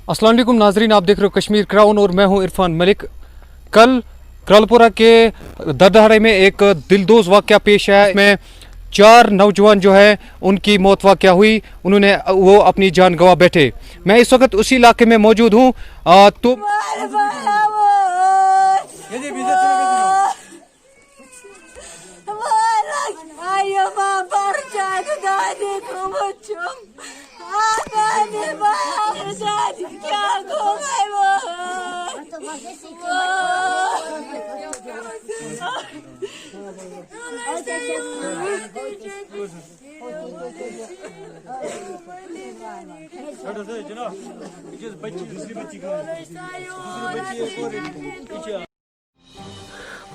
अस्सलाम वालेकुम नाजरीन, आप देख रहे हो कश्मीर क्राउन और मैं हूं इरफान मलिक। कल क्रलपुरा के दरदहाड़े में एक दिलदोज वाक़या पेश आया। इसमें 4 नौजवान जो है उनकी मौत वाक़या हुई, वो अपनी जान गंवा बैठे। मैं इस वक्त उसी इलाके में मौजूद हूँ। तो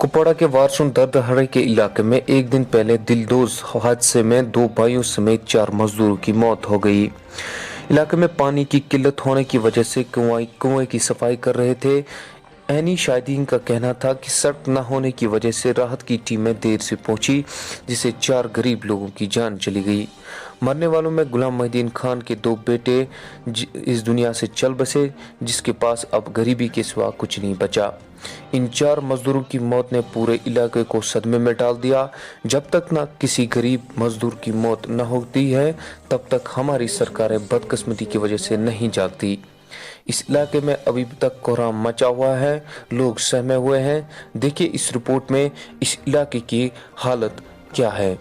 कुपवाड़ा के वारसून दरदहाड़े के इलाके में एक दिन पहले दिलदोज हादसे में 2 भाइयों समेत 4 मजदूरों की मौत हो गई। इलाके में पानी की किल्लत होने की वजह से कुएं की सफाई कर रहे थे। ऐनी शाहिदीन का कहना था कि सड़क न होने की वजह से राहत की टीमें देर से पहुंची, जिससे 4 गरीब लोगों की जान चली गई। मरने वालों में गुलाम मोहिद्दीन खान के 2 बेटे इस दुनिया से चल बसे, जिसके पास अब गरीबी के सिवा कुछ नहीं बचा। इन 4 मजदूरों की मौत ने पूरे इलाके को सदमे में डाल दिया। जब तक न किसी गरीब मजदूर की मौत न होती है, तब तक हमारी सरकारें बदकिस्मती की वजह से नहीं जागती। इस इलाके में अभी तक कोहराम मचा हुआ है, लोग सहमे हुए हैं। देखिए इस रिपोर्ट में इस इलाके की हालत क्या है।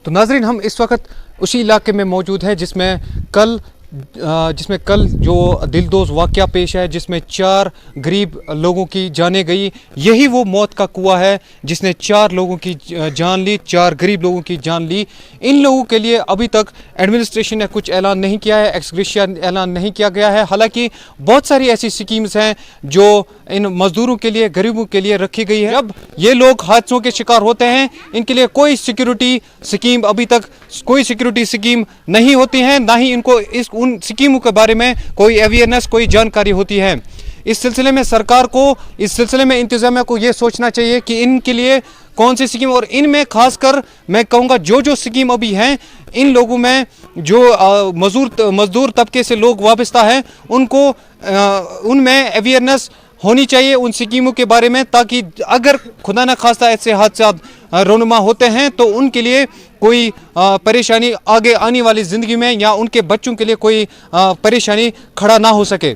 तो नाजरीन, हम इस वक्त उसी इलाके में मौजूद हैं जिसमें कल जो दिलदोज वाक़या पेश है, जिसमें 4 गरीब लोगों की जानें गई। यही वो मौत का कुआं है जिसने 4 लोगों की जान ली, 4 गरीब लोगों की जान ली। इन लोगों के लिए अभी तक एडमिनिस्ट्रेशन ने कुछ ऐलान नहीं किया है, एक्सग्रेशिया ऐलान नहीं किया गया है। हालांकि बहुत सारी ऐसी स्कीम्स हैं जो इन मजदूरों के लिए, गरीबों के लिए रखी गई है। जब ये लोग हादसों के शिकार होते हैं, इनके लिए कोई सिक्योरिटी स्कीम, अभी तक कोई सिक्योरिटी स्कीम नहीं होती है, ना ही इनको उन स्कीमों के बारे में कोई अवेयरनेस, कोई जानकारी होती है। इस सिलसिले में सरकार को, इस सिलसिले में इंतजामिया को ये सोचना चाहिए कि इनके लिए कौन सी स्कीम, और इनमें खासकर मैं कहूँगा जो स्कीम अभी हैं, इन लोगों में जो मजदूर तबके से लोग वाबस्ता हैं, उनको उनमें अवेयरनेस होनी चाहिए उन स्कीमों के बारे में, ताकि अगर खुदा न खास्ता ऐसे हादसा रोनुमा होते हैं तो उनके लिए कोई परेशानी आगे आने वाली ज़िंदगी में या उनके बच्चों के लिए कोई परेशानी खड़ा ना हो सके।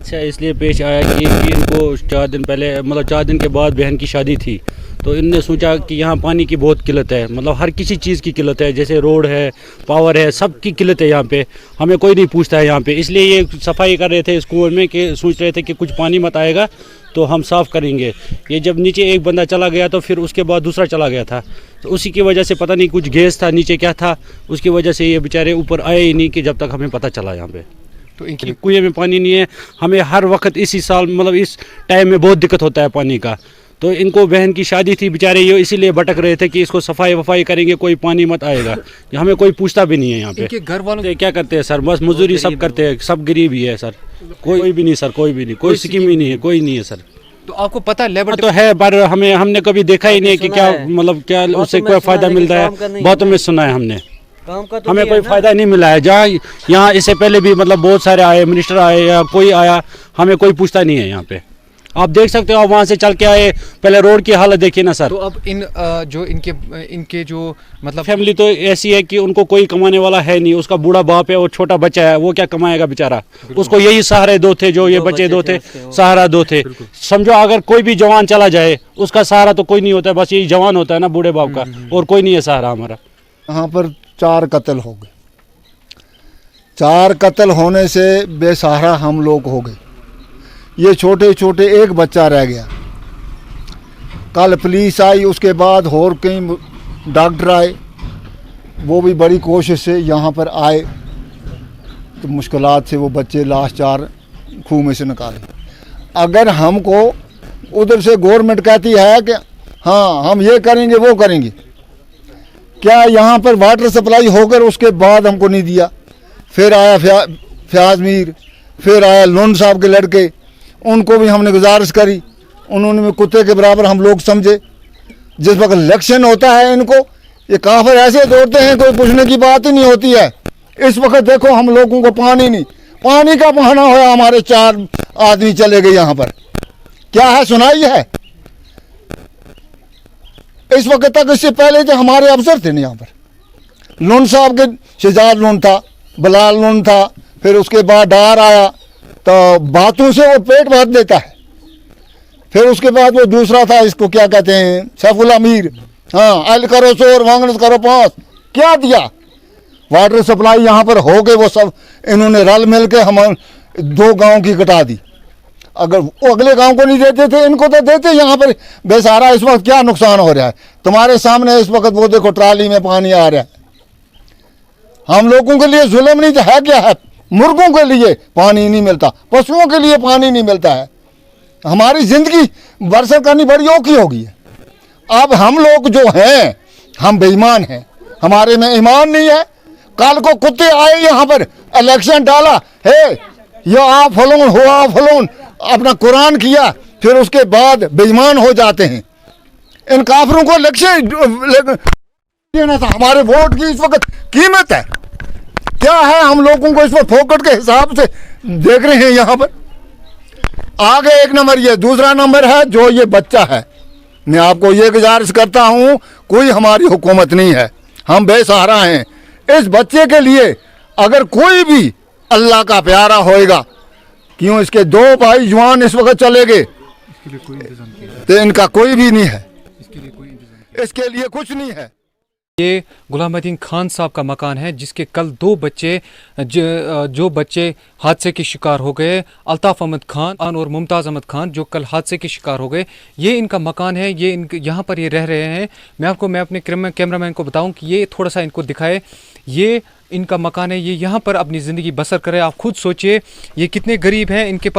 अच्छा, इसलिए पेश आया कि इनको 4 दिन पहले, मतलब 4 दिन के बाद बहन की शादी थी, तो इनने सोचा कि यहाँ पानी की बहुत किल्लत है, मतलब हर किसी चीज़ की किल्लत है, जैसे रोड है, पावर है, सब की किल्लत है यहाँ पे। हमें कोई नहीं पूछता है यहाँ पे, इसलिए ये सफाई कर रहे थे इस कुएं में, कि सोच रहे थे कि कुछ पानी मत आएगा तो हम साफ़ करेंगे। ये जब नीचे एक बंदा चला गया तो फिर उसके बाद दूसरा चला गया था, तो उसी की वजह से पता नहीं कुछ गैस था नीचे, क्या था, उसकी वजह से ये बेचारे ऊपर आए ही नहीं, कि जब तक हमें पता चला यहाँ पे। तो इनकी कुएं में पानी नहीं है। हमें हर वक्त इसी साल, मतलब इस टाइम में बहुत दिक्कत होता है पानी का। तो इनको बहन की शादी थी, बेचारे ये इसीलिए भटक रहे थे कि इसको सफाई वफाई करेंगे, कोई पानी मत आएगा। हमें कोई पूछता भी नहीं है यहाँ पे। घर वालों क्या करते हैं सर, बस मजदूरी सब करते हैं, सब गरीब ही है सर, कोई भी नहीं सर, कोई भी नहीं, कोई स्कीम ही नहीं है, कोई नहीं है सर। तो आपको पता है लेबर तो है, पर हमने कभी देखा ही नहीं कि क्या, मतलब क्या उससे कोई फायदा मिलता है। बहुतों में सुना है हमने, हमें कोई फायदा नहीं मिला है। जहाँ यहाँ इससे पहले भी मतलब बहुत सारे आए, मिनिस्टर आए या कोई आया, हमें कोई पूछता नहीं है यहाँ पे। आप देख सकते हो, आप वहाँ से चल के आए, पहले रोड की हालत देखिए ना सर। तो अब जो इनके जो मतलब फैमिली तो ऐसी है कि उनको कोई कमाने वाला है नहीं, उसका बूढ़ा बाप है और छोटा बच्चा है, वो क्या कमाएगा बेचारा। उसको यही सहारे 2 थे, जो ये बच्चे 2 थे, सहारा 2 थे। समझो अगर कोई भी जवान चला जाए, उसका सहारा तो कोई नहीं होता है, बस यही जवान होता है ना बूढ़े बाप का, और कोई नहीं है सहारा हमारा। यहाँ पर 4 कत्ल हो गए। 4 कत्ल होने से बेसहारा हम लोग हो गए। ये छोटे छोटे एक बच्चा रह गया। कल पुलिस आई, उसके बाद और कई डॉक्टर आए, वो भी बड़ी कोशिश से यहाँ पर आए, तो मुश्किलात से वो बच्चे लास्ट 4 खूह में से निकाले। अगर हमको उधर से गवर्नमेंट कहती है कि हाँ हम ये करेंगे वो करेंगे। क्या यहाँ पर वाटर सप्लाई होकर उसके बाद हमको नहीं दिया। फिर आया फयाज मीर, फिर आया लोन साहब के लड़के, उनको भी हमने गुजारिश करी, उन्होंने भी कुत्ते के बराबर हम लोग समझे। जिस वक्त इलेक्शन होता है इनको ये काफिर ऐसे दौड़ते हैं, कोई पूछने की बात ही नहीं होती है। इस वक्त देखो हम लोगों को पानी नहीं, पानी का बहाना हुआ, हमारे 4 आदमी चले गए यहाँ पर। क्या है सुनाई है। इस वक्त तक इससे पहले जो हमारे अफसर थे ना यहाँ पर, लोन साहब के शहजाद लोन था, बलाल लोन था, फिर उसके बाद डार आया, तो बातों से वो पेट भर देता है। फिर उसके बाद वो दूसरा था, इसको क्या कहते हैं, सैफुल अमीर, हाँ अल करो शोर वांगन करो पास, क्या दिया। वाटर सप्लाई यहाँ पर हो गए, वो सब इन्होंने रल मिल के हम 2 गाँव की कटा दी। अगर वो अगले गांव को नहीं देते थे, इनको तो देते। यहाँ पर बेसहारा इस वक्त क्या नुकसान हो रहा है तुम्हारे सामने। इस वक्त वो देखो ट्राली में पानी आ रहा है। हम लोगों के लिए जुल्म नहीं है, क्या है, मुर्गों के लिए पानी नहीं मिलता, पशुओं के लिए पानी नहीं मिलता है। हमारी जिंदगी बसर करनी बड़ी औखी होगी। अब हम लोग जो हैं हम बेईमान हैं, हमारे में ईमान नहीं है। कल को कुत्ते आए यहाँ पर, इलेक्शन डाला है, ये आप फलोन हो आप फलोन, अपना कुरान किया, फिर उसके बाद बेईमान हो जाते हैं। इन काफिरों को इलेक्शन देना था। हमारे वोट की इस वक्त कीमत है क्या है, हम लोगों को इस वक्त फोकट के हिसाब से देख रहे हैं। यहाँ पर आगे 1 नंबर ये, दूसरा नंबर है जो ये बच्चा है। मैं आपको ये गुजारिश करता हूँ, कोई हमारी हुकूमत नहीं है, हम बेसहारा हैं। इस बच्चे के लिए अगर कोई भी अल्लाह का प्यारा होएगा, क्यों इसके 2 भाई जवान इस वक्त चले गए, तो इनका कोई भी नहीं है, इसके लिए कुछ नहीं है। ये गुलामुद्दीन खान साहब का मकान है, जिसके कल 2 बच्चे जो बच्चे हादसे के शिकार हो गए, अल्ताफ़ अहमद खान और मुमताज़ अहमद खान, जो कल हादसे के शिकार हो गए, ये इनका मकान है। ये यहाँ पर ये रह रहे हैं। मैं अपने कैमरामैन को बताऊं कि ये थोड़ा सा इनको दिखाए। ये इनका मकान है, ये यहाँ पर अपनी ज़िंदगी बसर करें। आप खुद सोचिए ये कितने गरीब हैं। इनके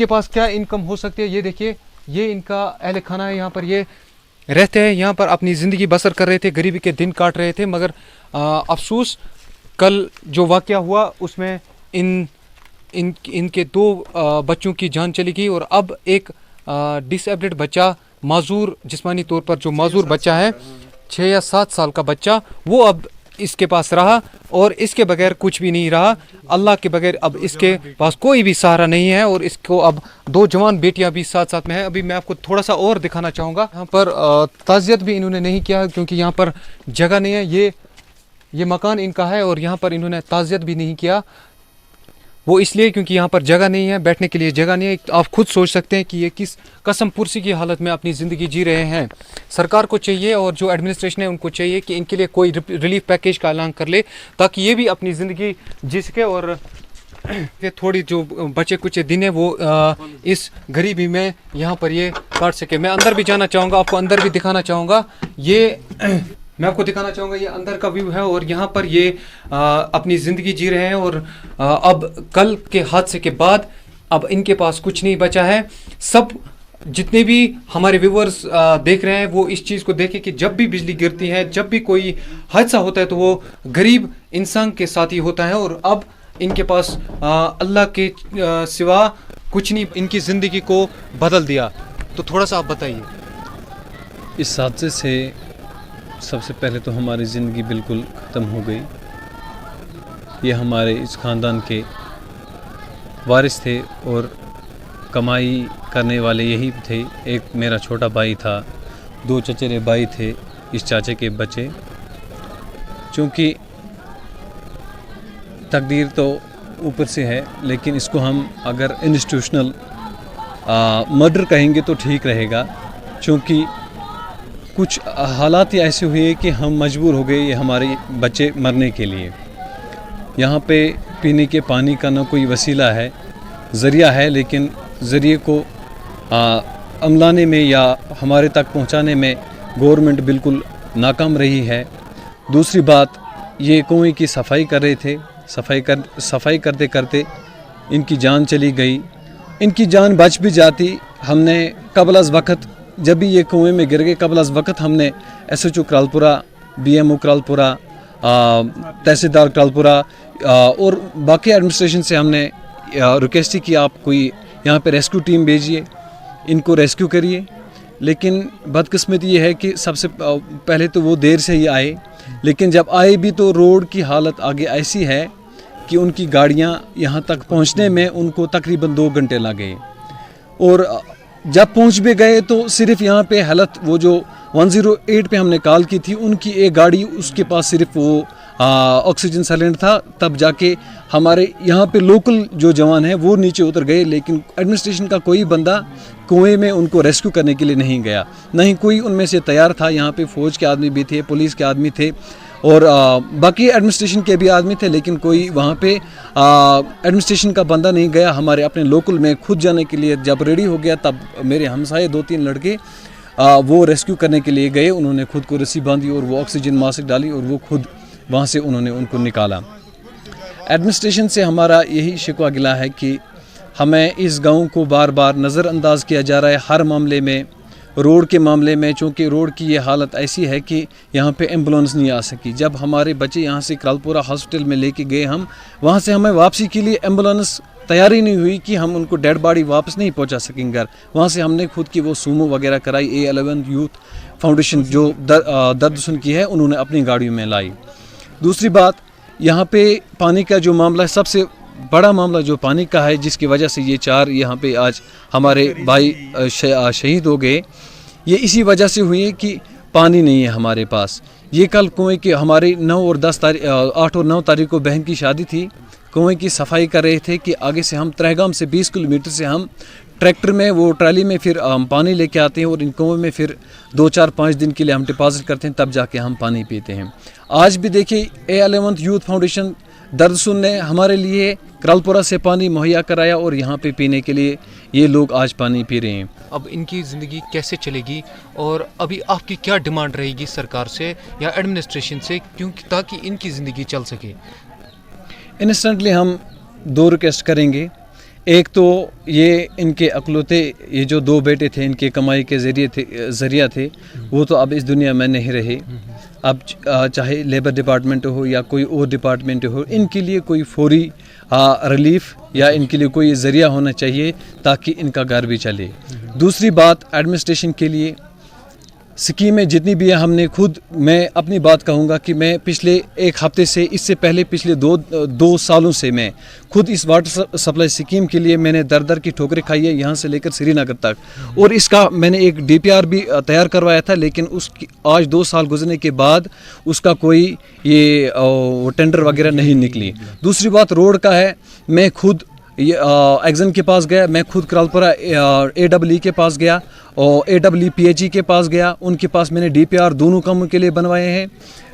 पास क्या इनकम हो सकती है। ये देखिए, ये इनका अहल खाना है, यहाँ पर ये रहते हैं, यहाँ पर अपनी ज़िंदगी बसर कर रहे थे, गरीबी के दिन काट रहे थे। मगर अफसोस कल जो वाक़या हुआ उसमें इनके 2 बच्चों की जान चली गई। और अब एक डिसेबल्ड बच्चा, माजूर जिस्मानी तौर पर जो माजूर बच्चा है, 6 या 7 साल का बच्चा, वो अब इसके पास रहा और इसके बगैर कुछ भी नहीं रहा। अल्लाह के बगैर अब इसके पास कोई भी सहारा नहीं है। और इसको अब 2 जवान बेटियां भी साथ साथ में हैं। अभी मैं आपको थोड़ा सा और दिखाना चाहूँगा। यहाँ पर ताज़ियत भी इन्होंने नहीं किया, क्योंकि यहाँ पर जगह नहीं है। ये मकान इनका है और यहाँ पर इन्होंने ताज़ियत भी नहीं किया। वो इसलिए क्योंकि यहाँ पर जगह नहीं है, बैठने के लिए जगह नहीं है। आप खुद सोच सकते हैं कि ये किस कसम पुरसी की हालत में अपनी ज़िंदगी जी रहे हैं। सरकार को चाहिए और जो एडमिनिस्ट्रेशन है उनको चाहिए कि इनके लिए कोई रिलीफ पैकेज का ऐलान कर ले, ताकि ये भी अपनी ज़िंदगी जी सके और ये थोड़ी जो बचे कुछ दिन है वो इस गरीबी में यहाँ पर ये काट सके। मैं अंदर भी जाना चाहूँगा, आपको अंदर भी दिखाना चाहूँगा। मैं आपको दिखाना चाहूँगा, ये अंदर का व्यू है और यहाँ पर ये अपनी ज़िंदगी जी रहे हैं। और अब कल के हादसे के बाद अब इनके पास कुछ नहीं बचा है। सब जितने भी हमारे व्यूअर्स देख रहे हैं वो इस चीज़ को देखें कि जब भी बिजली गिरती है, जब भी कोई हादसा होता है, तो वो गरीब इंसान के साथ ही होता है। और अब इनके पास अल्लाह के सिवा कुछ नहीं, इनकी ज़िंदगी को बदल दिया। तो थोड़ा सा आप बताइए। इस हादसे से सबसे पहले तो हमारी ज़िंदगी बिल्कुल ख़त्म हो गई। ये हमारे इस ख़ानदान के वारिस थे और कमाई करने वाले यही थे। एक मेरा छोटा भाई था, 2 चचेरे भाई थे इस चाचे के बच्चे। चूँकि तकदीर तो ऊपर से है, लेकिन इसको हम अगर इंस्टीट्यूशनल मर्डर कहेंगे तो ठीक रहेगा। चूँकि कुछ हालात ऐसे हुए कि हम मजबूर हो गए ये हमारे बच्चे मरने के लिए। यहाँ पे पीने के पानी का ना कोई वसीला है, ज़रिया है, लेकिन ज़रिए को अमलाने में या हमारे तक पहुँचाने में गवर्नमेंट बिल्कुल नाकाम रही है। दूसरी बात, ये कुएं की सफाई कर रहे थे, सफाई करते करते इनकी जान चली गई। इनकी जान बच भी जाती। हमने कबल अज़ वक़्त जब भी ये कुएं में गिर गए, कबल अज़ वक़्त हमने SHO करालपुरा, BMO करालपुरा, तहसीलदार करालपुरा और बाकी एडमिनिस्ट्रेशन से हमने रिक्वेस्ट की आप कोई यहाँ पे रेस्क्यू टीम भेजिए, इनको रेस्क्यू करिए। लेकिन बदकिस्मती ये है कि सबसे पहले तो वो देर से ही आए, लेकिन जब आए भी तो रोड की हालत आगे ऐसी है कि उनकी गाड़ियाँ यहाँ तक पहुँचने में उनको तकरीबन 2 घंटे लगे। और जब पहुँच भी गए तो सिर्फ यहाँ पे हालत, वो जो 108 पे हमने कॉल की थी, उनकी एक गाड़ी, उसके पास सिर्फ वो ऑक्सीजन सिलेंडर था। तब जाके हमारे यहाँ पे लोकल जो जवान हैं वो नीचे उतर गए, लेकिन एडमिनिस्ट्रेशन का कोई बंदा कुएं में उनको रेस्क्यू करने के लिए नहीं गया, नहीं कोई उनमें से तैयार था। यहाँ पे फ़ौज के आदमी भी थे, पुलिस के आदमी थे और बाकी एडमिनिस्ट्रेशन के भी आदमी थे, लेकिन कोई वहाँ पे एडमिनिस्ट्रेशन का बंदा नहीं गया। हमारे अपने लोकल में खुद जाने के लिए जब रेडी हो गया, तब मेरे हमसाये 2-3 लड़के वो रेस्क्यू करने के लिए गए। उन्होंने खुद को रस्सी बांधी और वो ऑक्सीजन मास्क डाली और वो खुद वहाँ से उन्होंने उनको निकाला। एडमिनिस्ट्रेशन से हमारा यही शिकवा गिला है कि हमें इस गांव को बार बार नज़रअंदाज किया जा रहा है हर मामले में। रोड के मामले में, चूँकि रोड की ये हालत ऐसी है कि यहाँ पे एम्बुलेंस नहीं आ सकी। जब हमारे बच्चे यहाँ से करालपुरा हॉस्पिटल में लेके गए हम, वहाँ से हमें वापसी के लिए एम्बुलेंस तैयारी नहीं हुई कि हम उनको डेड बॉडी वापस नहीं पहुँचा सकेंगे घर। वहाँ से हमने खुद की वो सूमो वगैरह कराई। A11 यूथ फाउंडेशन जो दर्द सुन की है, उन्होंने अपनी गाड़ियों में लाई। दूसरी बात, यहाँ पे पानी का जो मामला है, सबसे बड़ा मामला जो पानी का है, जिसकी वजह से ये 4 यहाँ पे आज हमारे भाई शहीद हो गए, ये इसी वजह से हुई है कि पानी नहीं है हमारे पास। ये कल कुएं के हमारे 9 और 10 तारीख 8 और 9 तारीख को बहन की शादी थी। कुएं की सफाई कर रहे थे कि आगे से हम त्रहगाम से 20 किलोमीटर से हम ट्रैक्टर में, वो ट्राली में फिर पानी लेके आते हैं और इन कुएं में फिर 2-4-5 दिन के लिए हम डिपॉजिट करते हैं, तब जाके हम पानी पीते हैं। आज भी देखिए A11 यूथ फाउंडेशन दर्द सुन ने हमारे लिए करालपुरा से पानी मुहैया कराया और यहाँ पे पीने के लिए ये लोग आज पानी पी रहे हैं। अब इनकी ज़िंदगी कैसे चलेगी और अभी आपकी क्या डिमांड रहेगी सरकार से या एडमिनिस्ट्रेशन से, क्योंकि ताकि इनकी ज़िंदगी चल सके? इंस्टेंटली हम 2 रिक्वेस्ट करेंगे। एक तो ये इनके अकलौते ये जो 2 बेटे थे, इनके कमाई के ज़रिया थे, वो तो अब इस दुनिया में नहीं रहे। अब चाहे लेबर डिपार्टमेंट हो या कोई और डिपार्टमेंट हो, इनके लिए कोई फौरी रिलीफ या इनके लिए कोई ज़रिया होना चाहिए ताकि इनका घर भी चले। दूसरी बात, एडमिनिस्ट्रेशन के लिए स्कीमें जितनी भी है, हमने खुद, मैं अपनी बात कहूँगा कि मैं पिछले 1 हफ्ते से, इससे पहले पिछले 2 सालों से मैं खुद इस वाटर सप्लाई स्कीम के लिए मैंने दर की ठोकरें खाई है, यहाँ से लेकर श्रीनगर तक। और इसका मैंने एक DPR भी तैयार करवाया था, लेकिन उसकी आज 2 साल गुजरने के बाद उसका कोई ये टेंडर वगैरह नहीं निकली। दूसरी बात रोड का है, मैं खुद ये एग्जन के पास गया, मैं खुद करालपुरा AEE के पास गया और AEE PHE के पास गया। उनके पास मैंने DPR दोनों कामों के लिए बनवाए हैं,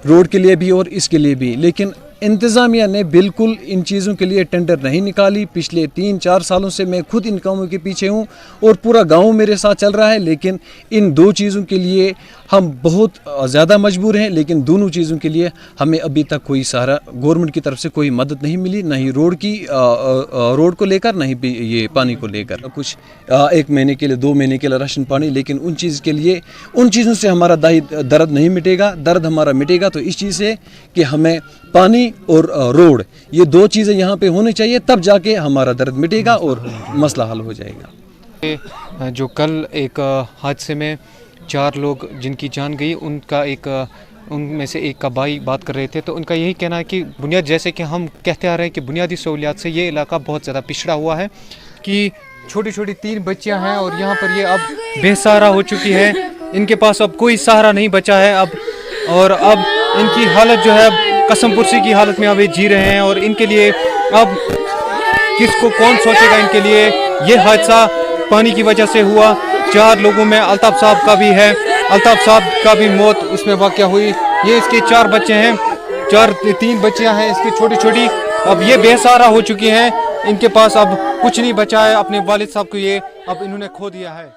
रोड के लिए भी और इसके लिए भी, लेकिन इंतज़ामिया ने बिल्कुल इन चीज़ों के लिए टेंडर नहीं निकाली। पिछले 3-4 सालों से मैं खुद इन कामों के पीछे हूँ और पूरा गांव मेरे साथ चल रहा है, लेकिन इन 2 चीज़ों के लिए हम बहुत ज़्यादा मजबूर हैं। लेकिन दोनों चीज़ों के लिए हमें अभी तक कोई सहारा गवर्नमेंट की तरफ से कोई मदद नहीं मिली, नहीं रोड को लेकर, नहीं भी ये पानी को लेकर। कुछ 1 महीने के लिए, 2 महीने के लिए राशन पानी, लेकिन उन चीज़ों से हमारा दर्द नहीं मिटेगा। दर्द हमारा मिटेगा तो इस चीज़ से कि हमें पानी और रोड, ये 2 चीज़ें यहाँ पे होनी चाहिए, तब जाके हमारा दर्द मिटेगा और मसला हल हो जाएगा। जो कल एक हादसे में 4 लोग जिनकी जान गई, उनमें से एक का भाई बात कर रहे थे, तो उनका यही कहना है कि जैसे कि हम कहते आ रहे हैं कि बुनियादी सहूलियात से ये इलाका बहुत ज़्यादा पिछड़ा हुआ है, कि छोटी छोटी 3 बच्चियां हैं और यहाँ पर ये अब बेसहारा हो चुकी है। इनके पास अब कोई सहारा नहीं बचा है अब इनकी हालत जो है अब कसम पुरसी की हालत में अब ये जी रहे हैं। और इनके लिए अब कौन सोचेगा इनके लिए? ये हादसा पानी की वजह से हुआ। 4 लोगों में अल्ताफ साहब का भी है, अल्ताफ साहब का भी मौत इसमें वाक़या हुई। ये इसके 4 बच्चे हैं, 3 बच्चियां हैं इसकी छोटी छोटी। अब ये बेसहारा हो चुकी हैं, इनके पास अब कुछ नहीं बचा है। अपने वालिद साहब को ये अब इन्होंने खो दिया है।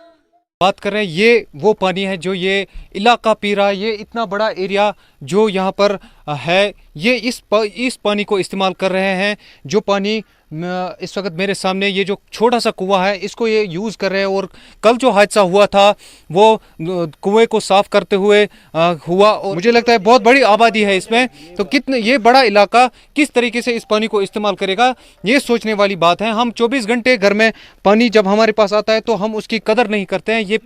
बात कर रहे हैं, ये वो पानी है जो ये इलाका पी रहा है। ये इतना बड़ा एरिया जो यहाँ पर है, ये इस पानी को इस्तेमाल कर रहे हैं, जो पानी इस वक्त मेरे सामने ये जो छोटा सा कुआं है इसको ये यूज़ कर रहे हैं, और कल जो हादसा हुआ था वो कुएं को साफ करते हुए हुआ, और मुझे लगता है बहुत बड़ी आबादी है इसमें, तो कितने ये बड़ा इलाका किस तरीके से इस पानी को इस्तेमाल करेगा ये सोचने वाली बात है। हम 24 घंटे घर में पानी जब हमारे पास आता है तो हम उसकी कदर नहीं करते हैं।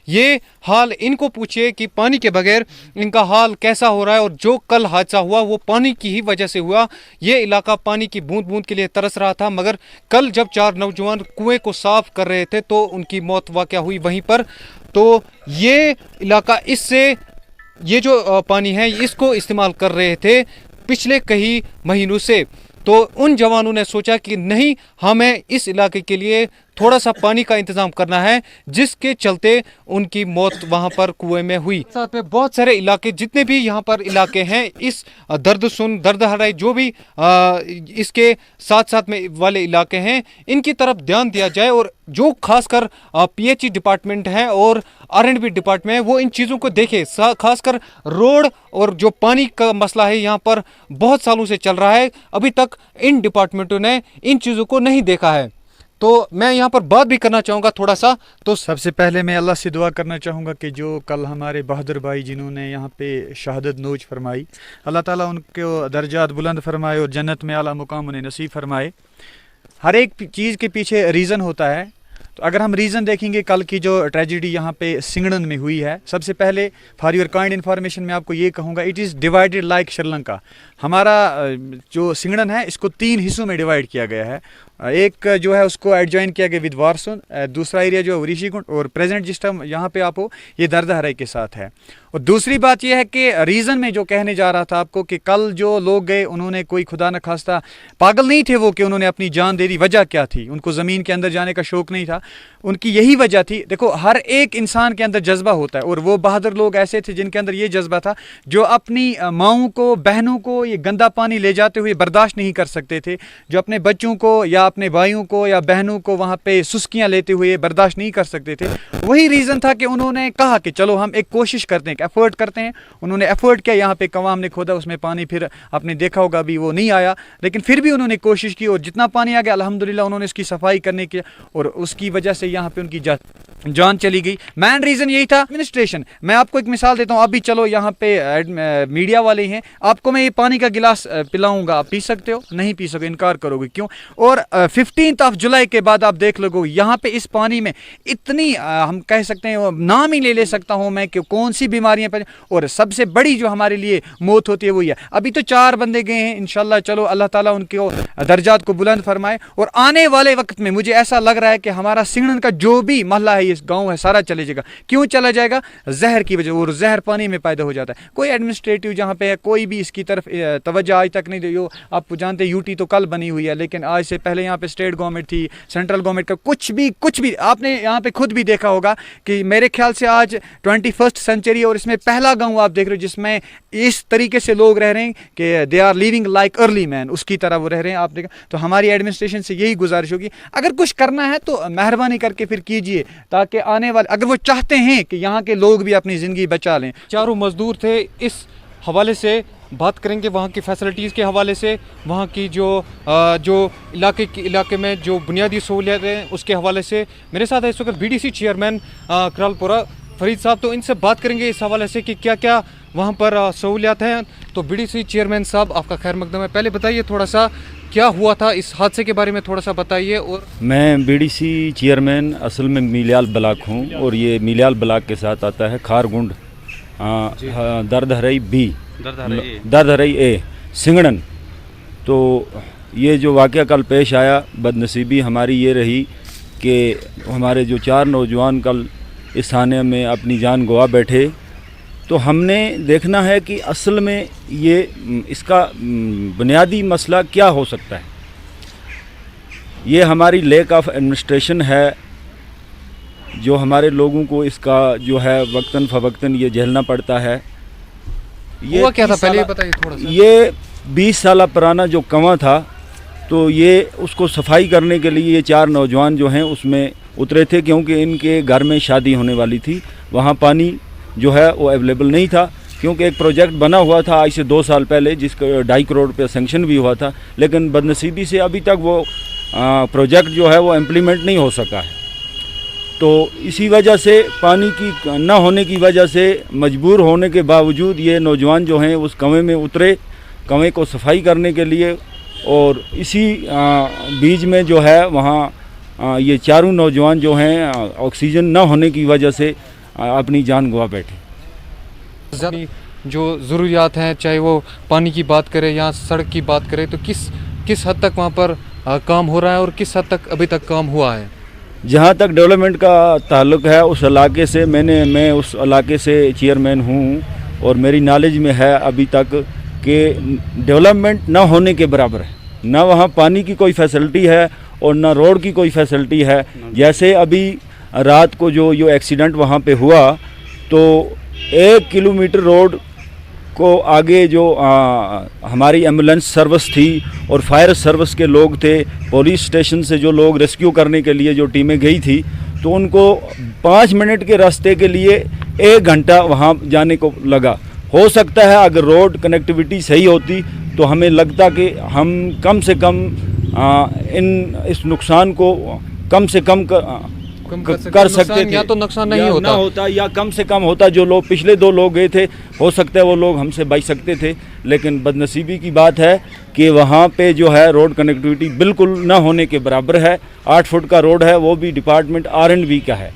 ये हाल इनको पूछिए कि पानी के बगैर इनका हाल कैसा हो रहा है, और जो कल हादसा हुआ वो पानी की ही वजह से हुआ। ये इलाका पानी की बूंद बूंद के लिए तरस रहा था, मगर कल जब 4 नौजवान कुएं को साफ कर रहे थे तो उनकी मौत वाक़या हुई वहीं पर। तो ये इलाका इससे ये जो पानी है इसको इस्तेमाल कर रहे थे पिछले कई महीनों से। तो उन जवानों ने सोचा कि नहीं, हमें इस इलाके के लिए थोड़ा सा पानी का इंतज़ाम करना है, जिसके चलते उनकी मौत वहाँ पर कुएं में हुई। साथ में बहुत सारे इलाके, जितने भी यहाँ पर इलाके हैं, इस दर्द हराई जो भी इसके साथ साथ में वाले इलाके हैं, इनकी तरफ ध्यान दिया जाए, और जो खासकर PHE डिपार्टमेंट है और R&B डिपार्टमेंट है वो इन चीज़ों को देखे। खासकर रोड और जो पानी का मसला है यहाँ पर बहुत सालों से चल रहा है, अभी तक इन डिपार्टमेंटों ने इन चीज़ों को नहीं देखा है। तो मैं यहाँ पर बात भी करना चाहूँगा थोड़ा सा। तो सबसे पहले मैं अल्लाह से दुआ करना चाहूँगा कि जो कल हमारे बहादुर भाई जिन्होंने यहाँ पे शहादत नोच फरमाई, अल्लाह ताला उनको दर्जात बुलंद फरमाए और जन्नत में आला मुकाम उन्हें नसीब फरमाए। हर एक चीज़ के पीछे रीज़न होता है, तो अगर हम रीज़न देखेंगे कल की जो ट्रेजिडी यहाँ पे सिंगड़न में हुई है, सबसे पहले फॉर योर काइंड इन्फॉर्मेशन मैं आपको ये कहूँगा, it is divided like Sri Lanka. हमारा जो सिंगड़न है इसको 3 हिस्सों में डिवाइड किया गया है। एक जो है उसको एडजॉइन किया गया विद वारसुन, दूसरा एरिया जो है ऋषिकुंड, और प्रेजेंट जिस टाइम यहाँ पे आप हो ये दर्दहराई के साथ है। और दूसरी बात यह है कि रीज़न में जो कहने जा रहा था आपको कि कल जो लोग गए उन्होंने कोई खुदा न खास्ता पागल नहीं थे वो कि उन्होंने अपनी जान दे दी। वजह क्या थी? उनको ज़मीन के अंदर जाने का शौक़ नहीं था, उनकी यही वजह थी। देखो, हर एक इंसान के अंदर जज्बा होता है, और वो बहादुर लोग ऐसे थे जिनके अंदर ये जज्बा था, जो अपनी माओं को, बहनों को ये गंदा पानी ले जाते हुए बर्दाश्त नहीं कर सकते थे, जो अपने बच्चों को या अपने भाइयों को या बहनों को वहाँ पे सुस्कियाँ लेते हुए बर्दाश्त नहीं कर सकते थे। वही रीज़न था कि उन्होंने कहा कि चलो हम एक कोशिश करते हैं, एफर्ट करते हैं। उन्होंने एफर्ट किया, यहाँ पे कवां हमने खोदा, उसमें पानी फिर आपने देखा होगा अभी वो नहीं आया, लेकिन फिर भी उन्होंने कोशिश की, और जितना पानी आ गया अल्हम्दुलिल्लाह उन्होंने इसकी सफाई करने की, और उसकी वजह से यहाँ पे उनकी जान चली गई। मेन रीज़न यही था एडमिनिस्ट्रेशन। मैं आपको एक मिसाल देता हूँ, अभी चलो यहाँ पे मीडिया वाले हैं, आपको मैं ये पानी का गिलास पिलाऊंगा, आप पी सकते हो? नहीं पी सकोगे, इनकार करोगे, क्यों? और 15 जुलाई के बाद आप देख लोगे यहाँ पे इस पानी में इतनी हम कह सकते हैं, नाम ही ले सकता हूँ मैं कि कौन सी बीमारियाँ पैदा, और सबसे बड़ी जो हमारे लिए मौत होती है वही है। अभी तो 4 बंदे गए हैं, इंशाल्लाह चलो अल्लाह ताला उनके दर्जात को बुलंद फरमाए, और आने वाले वक्त में मुझे ऐसा लग रहा है कि हमारा सिंगड़न का जो भी महल्ला है, इस गाँव है, सारा चले जाएगा। क्यों चला जाएगा? जहर की वजह, और जहर पानी में पैदा हो जाता है। कोई एडमिनिस्ट्रेटिव जहाँ पे है कोई भी इसकी तरफ तवज्जो आज तक नहीं दी। आप जानते हैं UT तो कल बनी हुई है, लेकिन आज से पहले यहाँ पे स्टेट गवर्नमेंट थी, सेंट्रल गवर्नमेंट का कुछ भी आपने यहाँ पे खुद भी देखा होगा कि मेरे ख्याल से आज 21st सेंचुरी, और इसमें पहला गांव आप देख रहे हो जिसमें इस तरीके से लोग रह रहे हैं कि they are living like early man, उसकी तरह वो रह रहे हैं। आप देखा, तो हमारी एडमिनिस्ट्रेशन से यही गुजारिश होगी, अगर कुछ करना है तो मेहरबानी करके फिर कीजिए, ताकि आने वाले, अगर वो चाहते हैं कि यहाँ के लोग भी अपनी ज़िंदगी बचा लें। चारों मजदूर थे, इस हवाले से बात करेंगे, वहाँ की फैसिलिटीज़ के हवाले से, वहाँ की जो इलाके में जो बुनियादी सहूलियत हैं उसके हवाले से। मेरे साथ है इस वक्त BDC चेयरमैन करालपुरा फरीद साहब, तो इनसे बात करेंगे इस हवाले से कि क्या क्या वहाँ पर सहूलियत हैं। तो BDC चेयरमैन साहब, आपका खैर मकदम है। पहले बताइए थोड़ा सा क्या हुआ था, इस हादसे के बारे में थोड़ा सा बताइए। और मैं BDC चेयरमैन असल में मीलियाल ब्लॉक हूँ, और ये मीलियाल ब्लॉक के साथ आता है खारगुंड, दर्दहराई B, दर्दहराई A, सिंगड़न। तो ये जो वाक़या कल पेश आया, बदनसीबी हमारी ये रही कि हमारे जो 4 नौजवान कल इस थाने में अपनी जान गंवा बैठे। तो हमने देखना है कि असल में ये इसका बुनियादी मसला क्या हो सकता है। ये हमारी लैक ऑफ एडमिनिस्ट्रेशन है, जो हमारे लोगों को इसका जो है वक्तन फ़वक्तन ये झेलना पड़ता है। ये हुआ क्या था पहले बताइए थोड़ा सा। ये 20 साल पुराना जो कुआं था, तो ये उसको सफाई करने के लिए ये 4 नौजवान जो हैं उसमें उतरे थे, क्योंकि इनके घर में शादी होने वाली थी। वहाँ पानी जो है वो अवेलेबल नहीं था, क्योंकि एक प्रोजेक्ट बना हुआ था आज से 2 साल पहले, जिसका 2.5 करोड़ रुपया सेंक्शन भी हुआ था, लेकिन बदनसीबी से अभी तक वो प्रोजेक्ट जो है वो इम्प्लीमेंट नहीं हो सका है। तो इसी वजह से पानी की न होने की वजह से मजबूर होने के बावजूद ये नौजवान जो हैं उस कुएं में उतरे, कुएं को सफाई करने के लिए, और इसी बीच में जो है वहाँ ये चारों नौजवान जो हैं ऑक्सीजन न होने की वजह से अपनी जान गंवा बैठे। जो ज़रूरियात हैं, चाहे वो पानी की बात करें या सड़क की बात करें, तो किस हद तक वहाँ पर काम हो रहा है और किस हद तक अभी तक काम हुआ है? जहाँ तक डेवलपमेंट का ताल्लुक़ है उस इलाके से मैं उस इलाके से चेयरमैन हूँ और मेरी नॉलेज में है अभी तक कि डेवलपमेंट ना होने के बराबर है। ना वहाँ पानी की कोई फैसिलिटी है और ना रोड की कोई फैसिलिटी है। जैसे अभी रात को जो एक्सीडेंट वहाँ पे हुआ तो 1 किलोमीटर रोड को आगे जो हमारी एम्बुलेंस सर्विस थी और फायर सर्विस के लोग थे, पुलिस स्टेशन से जो लोग रेस्क्यू करने के लिए जो टीमें गई थी, तो उनको 5 मिनट के रास्ते के लिए 1 घंटा वहाँ जाने को लगा। हो सकता है अगर रोड कनेक्टिविटी सही होती तो हमें लगता कि हम कम से कम इस नुकसान को कम से कम कर सकते थे, या तो नुकसान नहीं होता या कम से कम होता। जो लोग पिछले 2 लोग गए थे, हो सकता है वो लोग हमसे बच सकते थे, लेकिन बदनसीबी की बात है कि वहाँ पे जो है रोड कनेक्टिविटी बिल्कुल ना होने के बराबर है। 8 फुट का रोड है, वो भी डिपार्टमेंट R&B का है।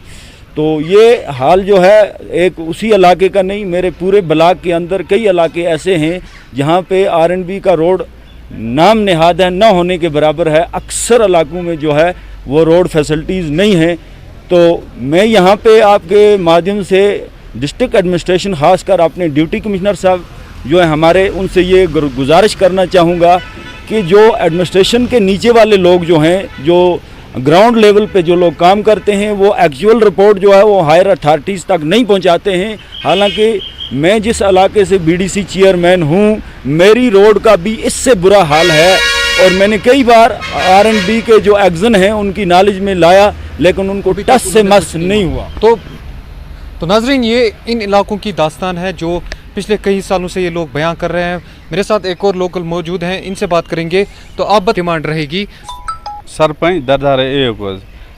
तो ये हाल जो है एक उसी इलाके का नहीं, मेरे पूरे ब्लॉक के अंदर कई इलाके ऐसे हैं जहाँ पे R&B का रोड नाम नेहाद है, ना होने के बराबर है। अक्सर इलाकों में जो है वो रोड फैसिलिटीज़ नहीं हैं। तो मैं यहाँ पे आपके माध्यम से डिस्ट्रिक्ट एडमिनिस्ट्रेशन खासकर अपने ड्यूटी कमिश्नर साहब जो है हमारे, उनसे ये गुजारिश करना चाहूँगा कि जो एडमिनिस्ट्रेशन के नीचे वाले लोग जो हैं, जो ग्राउंड लेवल पे जो लोग काम करते हैं, वो एक्चुअल रिपोर्ट जो है वो हायर अथॉरिटीज़ तक नहीं पहुँचाते हैं। हालांकि मैं जिस इलाके से BDC चेयरमैन हूँ, मेरी रोड का भी इससे बुरा हाल है और मैंने कई बार R&B के जो एक्शन हैं उनकी नॉलेज में लाया, लेकिन उनको टस से मस नहीं हुआ। तो नाजरीन, ये इन इलाकों की दास्तान है जो पिछले कई सालों से ये लोग बयां कर रहे हैं। मेरे साथ एक और लोकल मौजूद हैं, इनसे बात करेंगे। तो आप डिमांड रहेगी सरपंच दरदार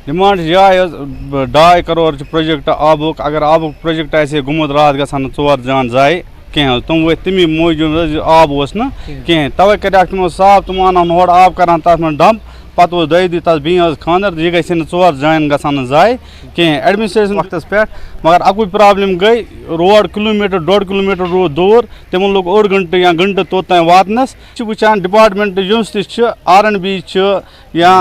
डिमांड ये 2.5 करोड़ प्रोजेक्ट आबुक, अगर आबुक प्रोजेक्ट ऐसे गुमुत रात गसान 4 जान जाए कहें तुम वो तमी मौजूद आब ना कहें, तवे कर तमो साफ तुम आन होड़ आब कर तथ में डंप पत दई तथ बी खानर यह गई 4 जान गसान जाए कहें एडमिनिस्ट्रेशन वक्त पे। मगर अकु प्रॉब्लम गई, रोड किलोमीटर 1.5 किलोमीटर रोड दूर, तम लोग 1 घंटे या घंटे तोत वातनस। वुचान डिपार्टमेंट यस R&B या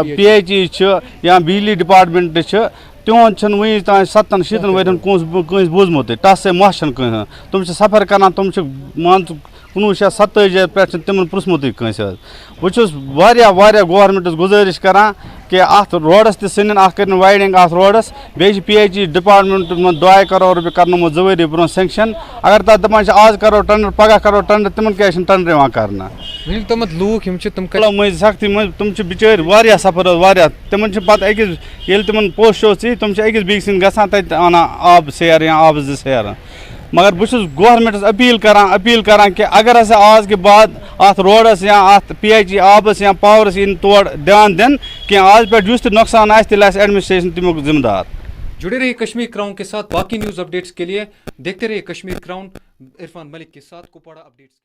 PHE या बिजली डिपार्टमेंट तिहद वह तान 7-7 वर्न कस बोजमुत टस से मह कह तुम सफ़र कर तुम मान 1927 पे तिम पुछमुत कस। बहुत गवर्नमेंटस गुजारिश करान कि अत रोडस तन कर वाइडिंग अत रोडस, बे PHE डिपार्टमेंट 2.5 करोड़ रुपये करनों 2 वरी ब्रो सेंक्शन। अगर तक दपान आज करो टेंडर पगह करो टेंडर, तिमन क्या टेंडर कर लूक मज सख्ती मज तुम बिचार वारिया सफर तिम पे तिम पोस्ट तुम अकिस बीस गसान तत आना आब सैर या आब 2 सैर। मगर बहुत गवर्नमेंटस अपील करान कि अगर हसा आज के बाद अत रोडस या अत PHE आबस या पावरस इन तोड़ ध्यान दिन कि आज पे जिस नुकसान एडमिनिस्ट्रेशन तमुक जिम्मेदार। जुड़े रहिए कश्मीर क्राउन के साथ। बाकी न्यूज़ अपडेट्स के लिए देखते रहिए कश्मीर क्राउन। इरफान मलिक के साथ कुपवाड़ा अपडेट्स।